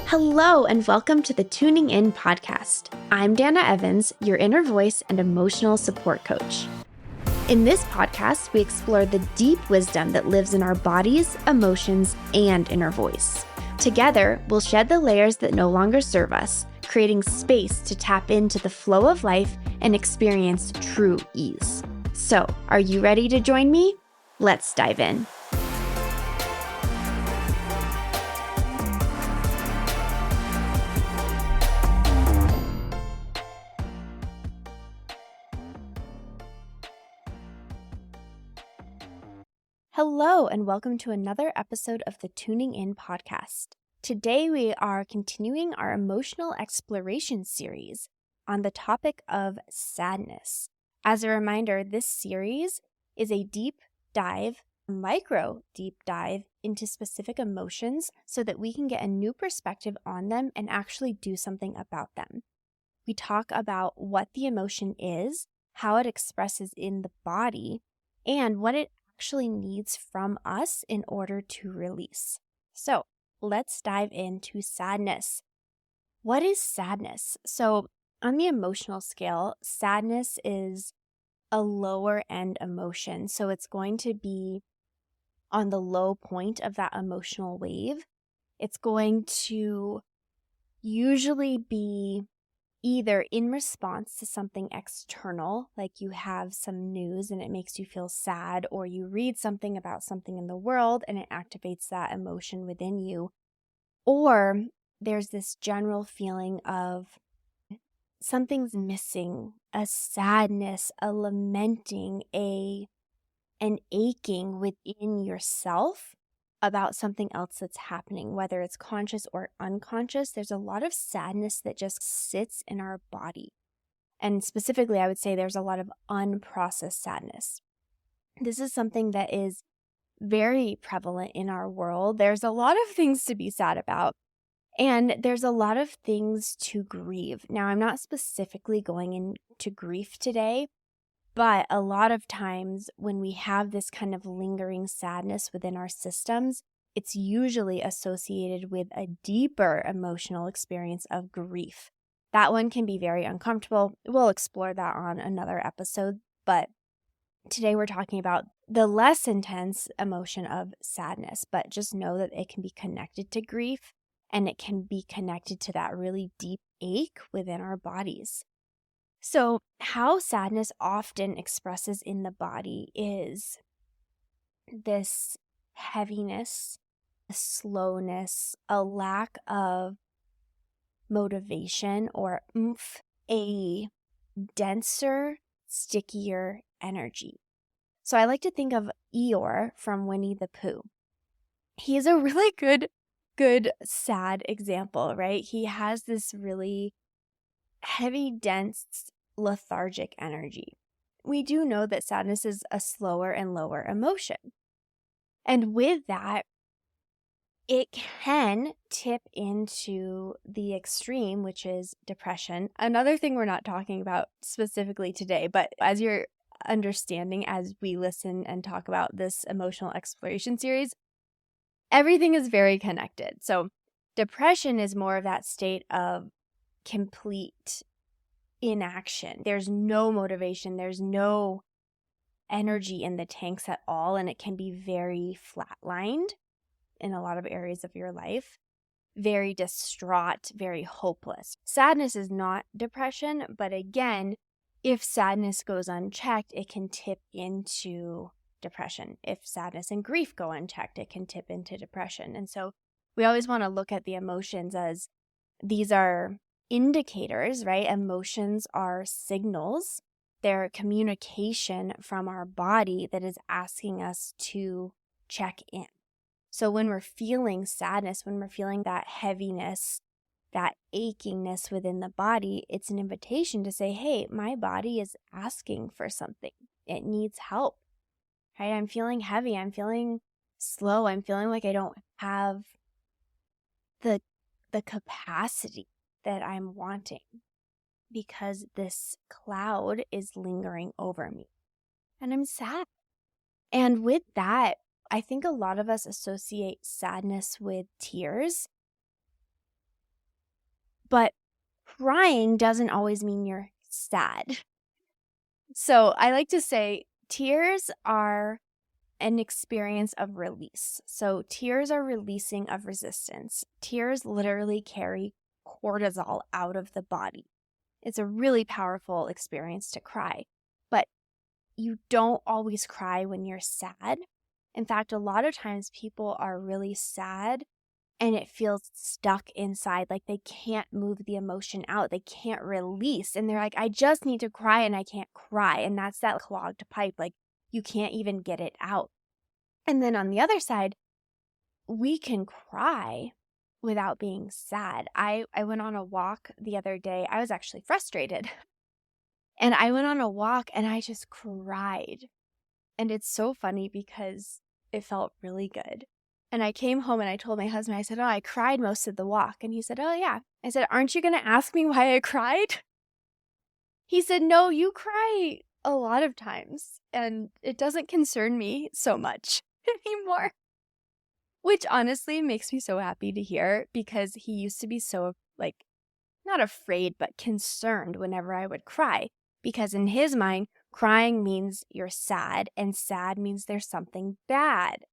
Hello, and welcome to the Tuning In podcast. I'm Dana Evans, your inner voice and emotional support coach. In this podcast, we explore the deep wisdom that lives in our bodies, emotions, and inner voice. Together, we'll shed the layers that no longer serve us, creating space to tap into the flow of life and experience true ease. So, are you ready to join me? Let's dive in. Hello, and welcome to another episode of the Tuning In podcast. Today, we are continuing our emotional exploration series on the topic of sadness. As a reminder, this series is a deep dive, micro deep dive into specific emotions so that we can get a new perspective on them and actually do something about them. We talk about what the emotion is, how it expresses in the body, and what it actually needs from us in order to release. So let's dive into sadness. What is sadness? So on the emotional scale, sadness is a lower end emotion. So it's going to be on the low point of that emotional wave. It's going to usually be either in response to something external, like you have some news and it makes you feel sad, or you read something about something in the world and it activates that emotion within you, or there's this general feeling of something's missing, a sadness, a lamenting, an aching within yourself about something else that's happening, whether it's conscious or unconscious. There's a lot of sadness that just sits in our body. And specifically, I would say there's a lot of unprocessed sadness. This is something that is very prevalent in our world. There's a lot of things to be sad about, and there's a lot of things to grieve. Now, I'm not specifically going into grief today, but a lot of times when we have this kind of lingering sadness within our systems, it's usually associated with a deeper emotional experience of grief. That one can be very uncomfortable. We'll explore that on another episode, but today we're talking about the less intense emotion of sadness, but just know that it can be connected to grief and it can be connected to that really deep ache within our bodies. So, how sadness often expresses in the body is this heaviness, a slowness, a lack of motivation or oomph, a denser, stickier energy. So, I like to think of Eeyore from Winnie the Pooh. He is a really good sad example, right? He has this really heavy, dense, lethargic energy. We do know that sadness is a slower and lower emotion. And with that, it can tip into the extreme, which is depression. Another thing we're not talking about specifically today, but as you're understanding as we listen and talk about this emotional exploration series, everything is very connected. So depression is more of that state of complete inaction. There's no motivation. There's no energy in the tanks at all. And it can be very flatlined in a lot of areas of your life, very distraught, very hopeless. Sadness is not depression, but again, if sadness goes unchecked, it can tip into depression. If sadness and grief go unchecked, it can tip into depression. And so we always want to look at the emotions as these are indicators, right? Emotions are signals. They're communication from our body that is asking us to check in. So when we're feeling sadness, when we're feeling that heaviness, that achingness within the body, it's an invitation to say, hey, my body is asking for something. It needs help, right? I'm feeling heavy. I'm feeling slow. I'm feeling like I don't have the capacity that I'm wanting because this cloud is lingering over me and I'm sad. And with that, I think a lot of us associate sadness with tears. But crying doesn't always mean you're sad. So I like to say tears are an experience of release. So tears are releasing of resistance. Tears literally carry cortisol out of the body. It's a really powerful experience to cry, but you don't always cry when you're sad. In fact, a lot of times people are really sad and it feels stuck inside, like they can't move the emotion out. They can't release. And they're like, I just need to cry and I can't cry. And that's that clogged pipe. Like you can't even get it out. And then on the other side, we can cry without being sad. I went on a walk the other day. I was actually frustrated. And I went on a walk and I just cried. And it's so funny because it felt really good. And I came home and I told my husband, I said, oh, I cried most of the walk. And he said, oh, yeah. I said, aren't you going to ask me why I cried? He said, no, you cry a lot of times. And it doesn't concern me so much anymore. Which honestly makes me so happy to hear because he used to be so, like, not afraid, but concerned whenever I would cry. Because in his mind, crying means you're sad, and sad means there's something bad.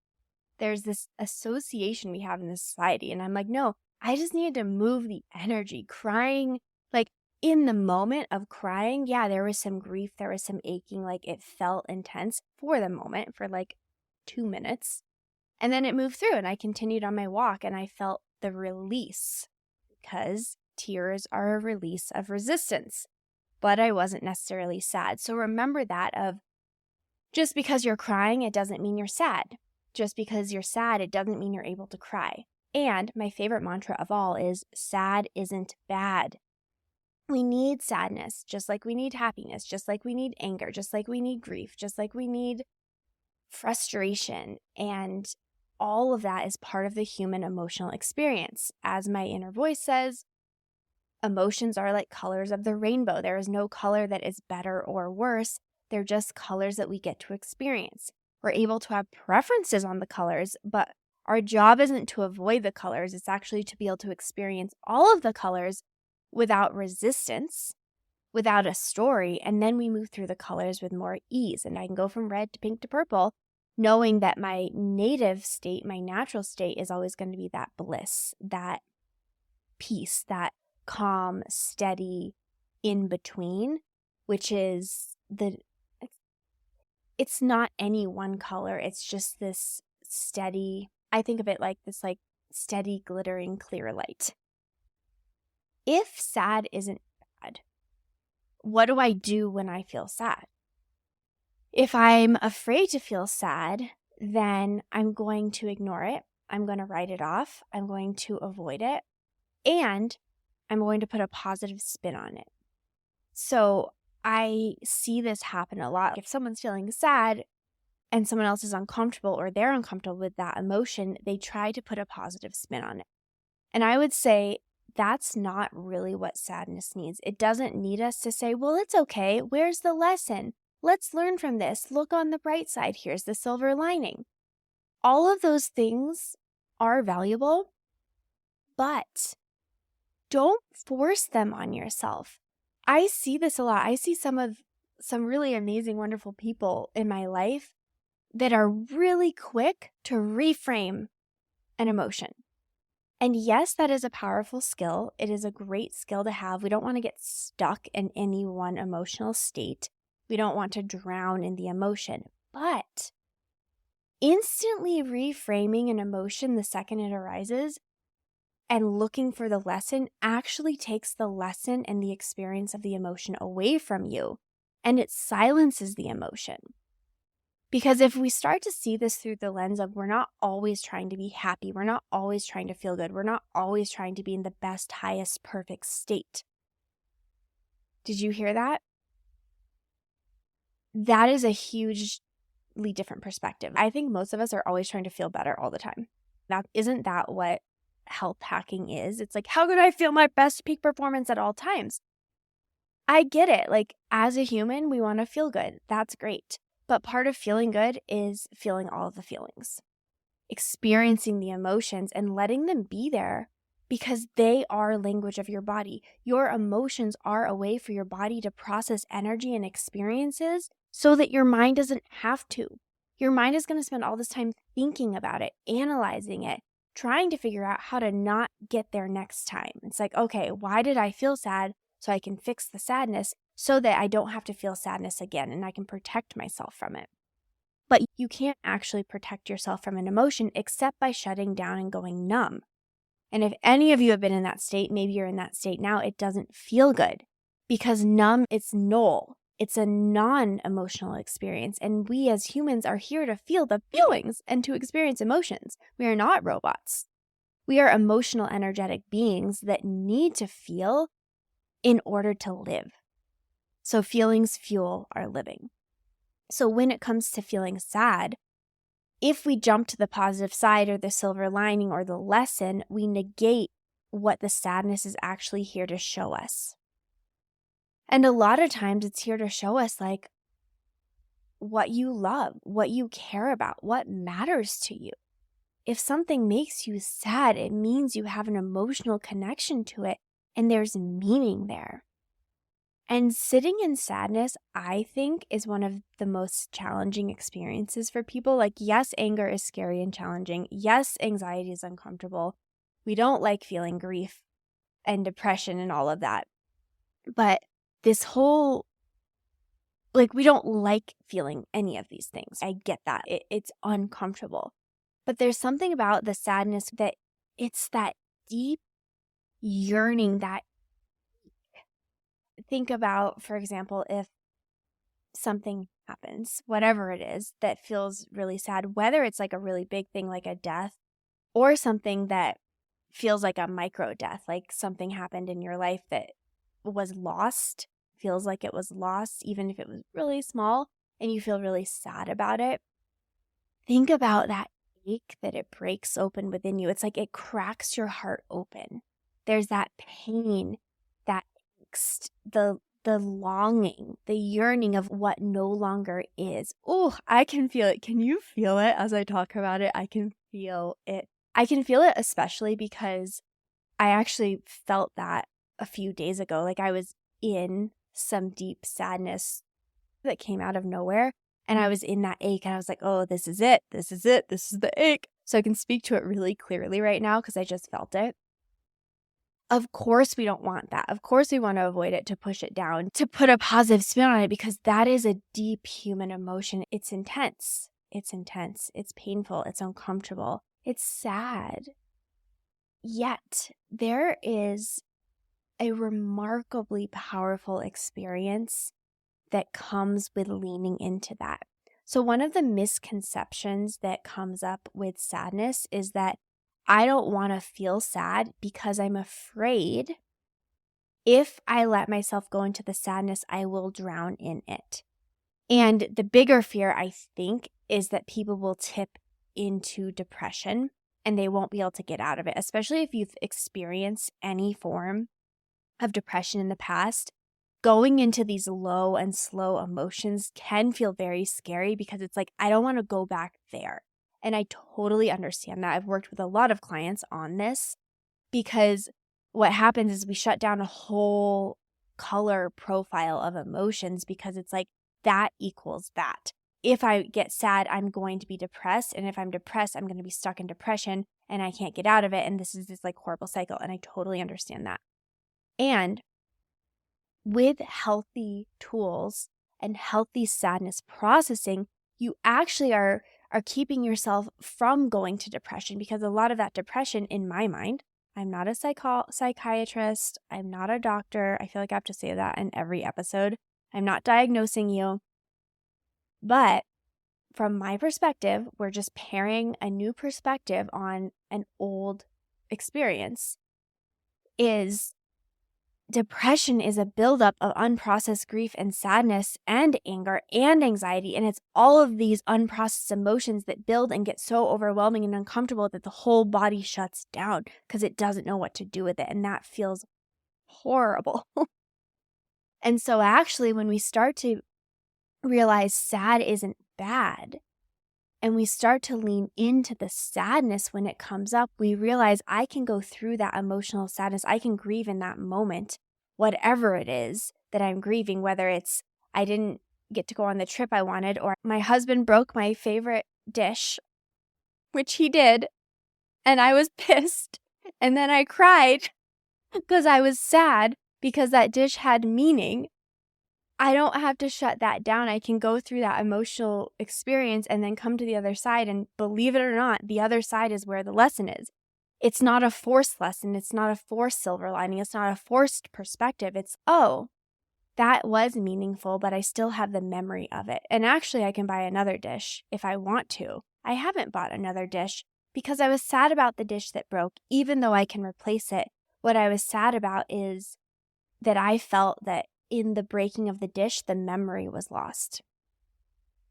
There's this association we have in this society. And I'm like, no, I just needed to move the energy. Crying, like in the moment of crying, yeah, there was some grief, there was some aching, like it felt intense for the moment, for like 2 minutes. And then it moved through and I continued on my walk and I felt the release because tears are a release of resistance. But I wasn't necessarily sad. So remember that of just because you're crying, it doesn't mean you're sad. Just because you're sad, it doesn't mean you're able to cry. And my favorite mantra of all is sad isn't bad. We need sadness, just like we need happiness, just like we need anger, just like we need grief, just like we need frustration. And all of that is part of the human emotional experience. As my inner voice says, emotions are like colors of the rainbow. There is no color that is better or worse. They're just colors that we get to experience. We're able to have preferences on the colors, but our job isn't to avoid the colors. It's actually to be able to experience all of the colors without resistance, without a story, and then we move through the colors with more ease. And I can go from red to pink to purple, knowing that my native state, my natural state is always going to be that bliss, that peace, that calm, steady in between, which is it's not any one color. It's just this steady, I think of it like this like steady, glittering, clear light. If sad isn't bad, what do I do when I feel sad? If I'm afraid to feel sad, then I'm going to ignore it. I'm going to write it off. I'm going to avoid it. And I'm going to put a positive spin on it. So I see this happen a lot. If someone's feeling sad and someone else is uncomfortable or they're uncomfortable with that emotion, they try to put a positive spin on it. And I would say that's not really what sadness needs. It doesn't need us to say, well, it's okay. Where's the lesson? Let's learn from this. Look on the bright side. Here's the silver lining. All of those things are valuable, but don't force them on yourself. I see this a lot. I see some really amazing, wonderful people in my life that are really quick to reframe an emotion. And yes, that is a powerful skill. It is a great skill to have. We don't want to get stuck in any one emotional state. We don't want to drown in the emotion. But instantly reframing an emotion the second it arises and looking for the lesson actually takes the lesson and the experience of the emotion away from you, and it silences the emotion. Because if we start to see this through the lens of we're not always trying to be happy, we're not always trying to feel good, we're not always trying to be in the best, highest, perfect state. Did you hear that? That is a hugely different perspective. I think most of us are always trying to feel better all the time. Now, isn't that what health hacking is? It's like, how can I feel my best peak performance at all times? I get it. Like, as a human, we want to feel good. That's great. But part of feeling good is feeling all of the feelings, experiencing the emotions and letting them be there because they are language of your body. Your emotions are a way for your body to process energy and experiences so that your mind doesn't have to. Your mind is going to spend all this time thinking about it, analyzing it, trying to figure out how to not get there next time. It's like, okay, why did I feel sad? So I can fix the sadness so that I don't have to feel sadness again and I can protect myself from it. But you can't actually protect yourself from an emotion except by shutting down and going numb. And if any of you have been in that state, maybe you're in that state now, it doesn't feel good because numb, it's null. It's a non-emotional experience. And we as humans are here to feel the feelings and to experience emotions. We are not robots. We are emotional, energetic beings that need to feel in order to live. So feelings fuel our living. So when it comes to feeling sad, if we jump to the positive side or the silver lining or the lesson, we negate what the sadness is actually here to show us. And a lot of times it's here to show us like what you love, what you care about, what matters to you. If something makes you sad, it means you have an emotional connection to it and there's meaning there. And sitting in sadness, I think, is one of the most challenging experiences for people. Like, yes, anger is scary and challenging. Yes, anxiety is uncomfortable. We don't like feeling grief and depression and all of that. But this whole, like, we don't like feeling any of these things. I get that. It's uncomfortable. But there's something about the sadness that it's that deep yearning that think about, for example, if something happens, whatever it is that feels really sad, whether it's like a really big thing like a death or something that feels like a micro death, like something happened in your life that was lost, feels like it was lost, even if it was really small and you feel really sad about it. Think about that ache that it breaks open within you. It's like it cracks your heart open. There's that pain, that angst, the longing, the yearning of what no longer is. Oh, I can feel it. Can you feel it as I talk about it? I can feel it. I can feel it especially because I actually felt that a few days ago. Like I was in some deep sadness that came out of nowhere. And I was in that ache and I was like, oh, this is it. This is it. This is the ache. So I can speak to it really clearly right now because I just felt it. Of course, we don't want that. Of course, we want to avoid it, to push it down, to put a positive spin on it because that is a deep human emotion. It's intense. It's intense. It's painful. It's uncomfortable. It's sad. Yet, there is a remarkably powerful experience that comes with leaning into that. So one of the misconceptions that comes up with sadness is that I don't want to feel sad because I'm afraid if I let myself go into the sadness, I will drown in it. And the bigger fear, I think, is that people will tip into depression and they won't be able to get out of it, especially if you've experienced any form of depression in the past. Going into these low and slow emotions can feel very scary because it's like, I don't want to go back there. And I totally understand that. I've worked with a lot of clients on this because what happens is we shut down a whole color profile of emotions because it's like that equals that. If I get sad, I'm going to be depressed. And if I'm depressed, I'm going to be stuck in depression and I can't get out of it. And this is this like horrible cycle. And I totally understand that. And with healthy tools and healthy sadness processing, you actually are keeping yourself from going to depression because a lot of that depression, in my mind, I'm not a psychiatrist, I'm not a doctor. I feel like I have to say that in every episode. I'm not diagnosing you. But from my perspective, we're just pairing a new perspective on an old experience. Is depression is a buildup of unprocessed grief and sadness and anger and anxiety. And it's all of these unprocessed emotions that build and get so overwhelming and uncomfortable that the whole body shuts down because it doesn't know what to do with it. And that feels horrible. And so actually, when we start to realize sad isn't bad, and we start to lean into the sadness when it comes up, we realize I can go through that emotional sadness. I can grieve in that moment, whatever it is that I'm grieving, whether it's I didn't get to go on the trip I wanted, or my husband broke my favorite dish, which he did, and I was pissed. And then I cried because I was sad because that dish had meaning. I don't have to shut that down. I can go through that emotional experience and then come to the other side. And believe it or not, the other side is where the lesson is. It's not a forced lesson. It's not a forced silver lining. It's not a forced perspective. It's, oh, that was meaningful, but I still have the memory of it. And actually, I can buy another dish if I want to. I haven't bought another dish because I was sad about the dish that broke, even though I can replace it. What I was sad about is that I felt that in the breaking of the dish, the memory was lost.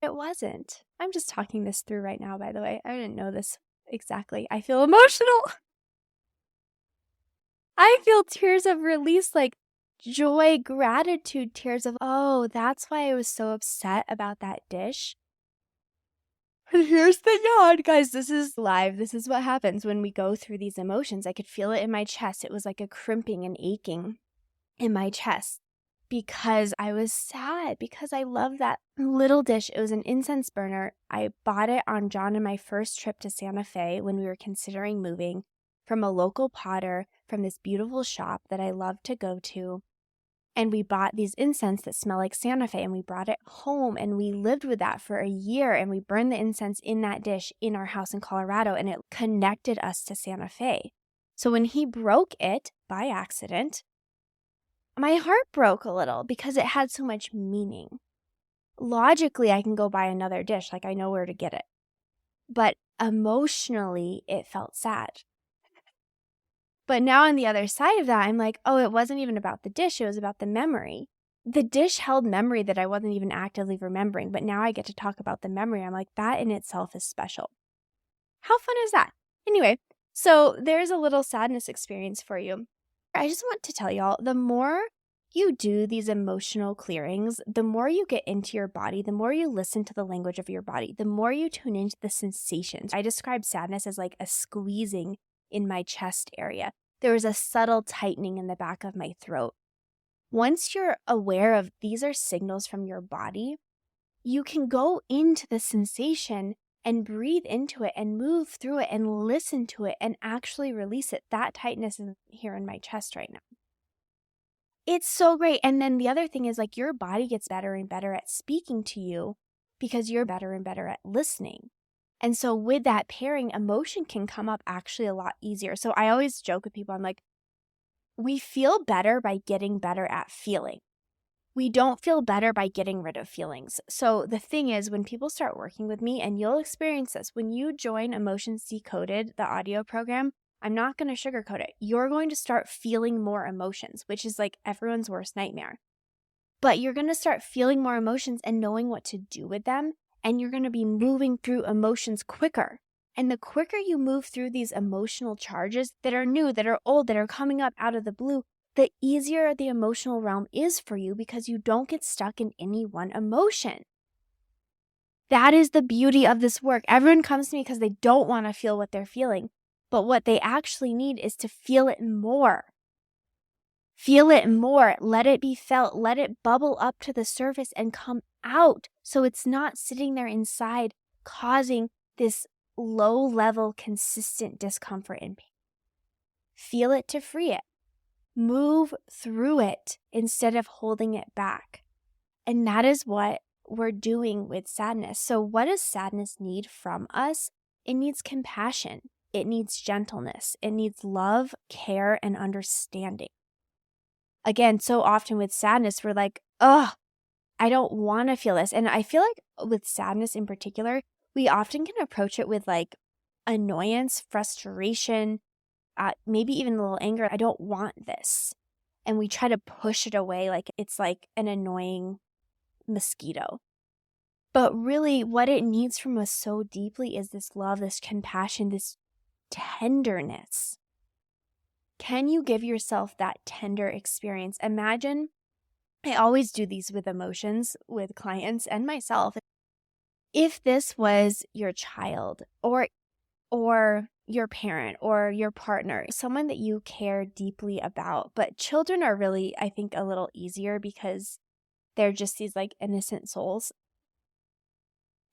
It wasn't. I'm just talking this through right now, by the way. I didn't know this exactly. I feel emotional. I feel tears of release, like joy, gratitude, tears of, oh, that's why I was so upset about that dish. And here's the yawn, guys. This is live. This is what happens when we go through these emotions. I could feel it in my chest. It was like a crimping and aching in my chest because I was sad, because I love that little dish. It was an incense burner. I bought it on John and my first trip to Santa Fe when we were considering moving, from a local potter from this beautiful shop that I love to go to. And we bought these incense that smell like Santa Fe, and we brought it home, and we lived with that for a year, and we burned the incense in that dish in our house in Colorado, and it connected us to Santa Fe. So when he broke it by accident, my heart broke a little because it had so much meaning. Logically, I can go buy another dish, like I know where to get it. But emotionally, it felt sad. But now on the other side of that, I'm like, oh, it wasn't even about the dish. It was about the memory. The dish held memory that I wasn't even actively remembering. But now I get to talk about the memory. I'm like, that in itself is special. How fun is that? Anyway, so there's a little sadness experience for you. I just want to tell y'all, the more you do these emotional clearings, the more you get into your body, the more you listen to the language of your body, the more you tune into the sensations. I describe sadness as like a squeezing in my chest area. There was a subtle tightening in the back of my throat. Once you're aware of these are signals from your body, you can go into the sensation and breathe into it and move through it and listen to it and actually release it. That tightness is here in my chest right now. It's so great. And then the other thing is like your body gets better and better at speaking to you because you're better and better at listening. And so with that pairing, emotion can come up actually a lot easier. So I always joke with people, I'm like, we feel better by getting better at feeling. We don't feel better by getting rid of feelings. So the thing is, when people start working with me, and you'll experience this, when you join Emotions Decoded, the audio program, I'm not going to sugarcoat it. You're going to start feeling more emotions, which is like everyone's worst nightmare. But you're going to start feeling more emotions and knowing what to do with them. And you're going to be moving through emotions quicker. And the quicker you move through these emotional charges that are new, that are old, that are coming up out of the blue, the easier the emotional realm is for you because you don't get stuck in any one emotion. That is the beauty of this work. Everyone comes to me because they don't want to feel what they're feeling. But what they actually need is to feel it more. Feel it more. Let it be felt. Let it bubble up to the surface and come out so it's not sitting there inside causing this low-level, consistent discomfort and pain. Feel it to free it. Move through it instead of holding it back. And that is what we're doing with sadness. So what does sadness need from us? It needs compassion. It needs gentleness. It needs love, care, and understanding. Again, so often with sadness, we're like, oh, I don't want to feel this. And I feel like with sadness in particular, we often can approach it with like annoyance, frustration, maybe even a little anger. I don't want this. And we try to push it away like it's like an annoying mosquito. But really what it needs from us so deeply is this love, this compassion, this tenderness. Can you give yourself that tender experience? Imagine, I always do these with emotions with clients and myself. if this was your child or your parent or your partner, someone that you care deeply about, but children are really, I think, a little easier because they're just these like innocent souls.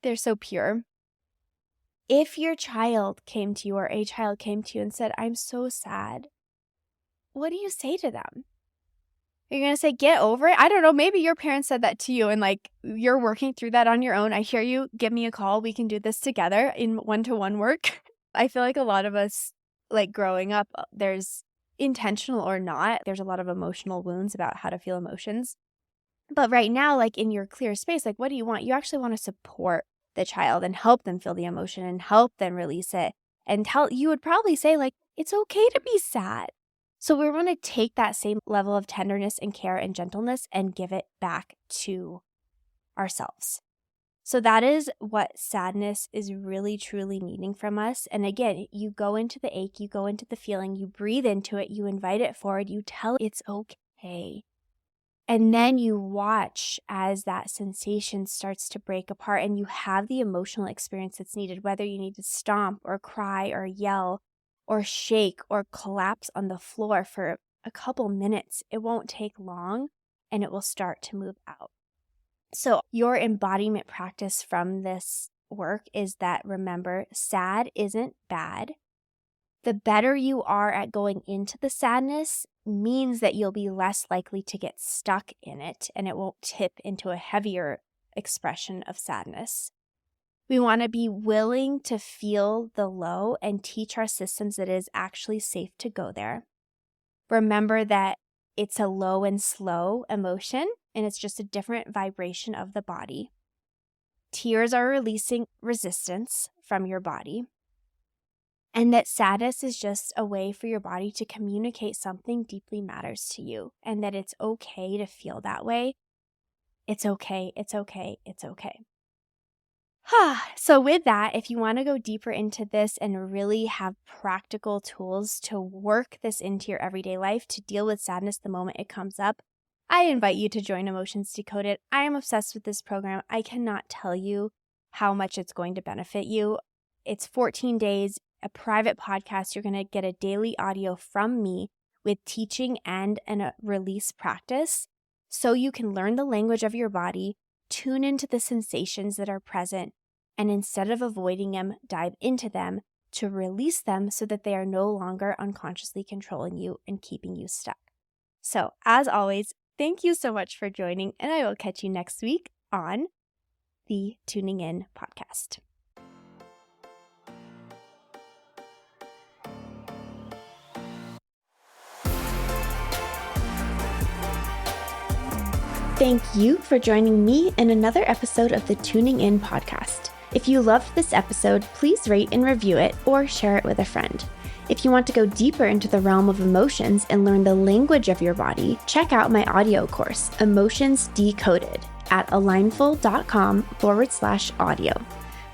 They're so pure. If your child came to you or a child came to you and said, I'm so sad, what do you say to them? Are you going to say, get over it? I don't know. Maybe your parents said that to you and like you're working through that on your own. I hear you. Give me a call. We can do this together in one-to-one work. I feel like a lot of us, like growing up, there's intentional or not, there's a lot of emotional wounds about how to feel emotions. But right now, like in your clear space, like what do you want? You actually want to support the child and help them feel the emotion and help them release it. And you would probably say like, it's okay to be sad. So we want to take that same level of tenderness and care and gentleness and give it back to ourselves. So that is what sadness is really, truly needing from us. And again, you go into the ache, you go into the feeling, you breathe into it, you invite it forward, you tell it it's okay. And then you watch as that sensation starts to break apart and you have the emotional experience that's needed, whether you need to stomp or cry or yell or shake or collapse on the floor for a couple minutes. It won't take long and it will start to move out. So your embodiment practice from this work is that, remember, sad isn't bad. The better you are at going into the sadness means that you'll be less likely to get stuck in it and it won't tip into a heavier expression of sadness. We want to be willing to feel the low and teach our systems that it is actually safe to go there. Remember that it's a low and slow emotion, and it's just a different vibration of the body. Tears are releasing resistance from your body, and that sadness is just a way for your body to communicate something deeply matters to you, and that it's okay to feel that way. It's okay, it's okay, it's okay. So with that, if you want to go deeper into this and really have practical tools to work this into your everyday life to deal with sadness the moment it comes up, I invite you to join Emotions Decoded. I am obsessed with this program. I cannot tell you how much it's going to benefit you. It's 14 days, a private podcast. You're going to get a daily audio from me with teaching and a release practice so you can learn the language of your body, tune into the sensations that are present, and instead of avoiding them, dive into them to release them so that they are no longer unconsciously controlling you and keeping you stuck. So, as always, thank you so much for joining, and I will catch you next week on the Tuning In podcast. Thank you for joining me in another episode of the Tuning In podcast. If you loved this episode, please rate and review it or share it with a friend. If you want to go deeper into the realm of emotions and learn the language of your body, check out my audio course, Emotions Decoded, at alignful.com/audio.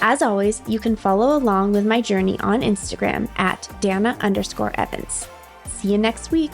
As always, you can follow along with my journey on Instagram at Dana_Evans. See you next week.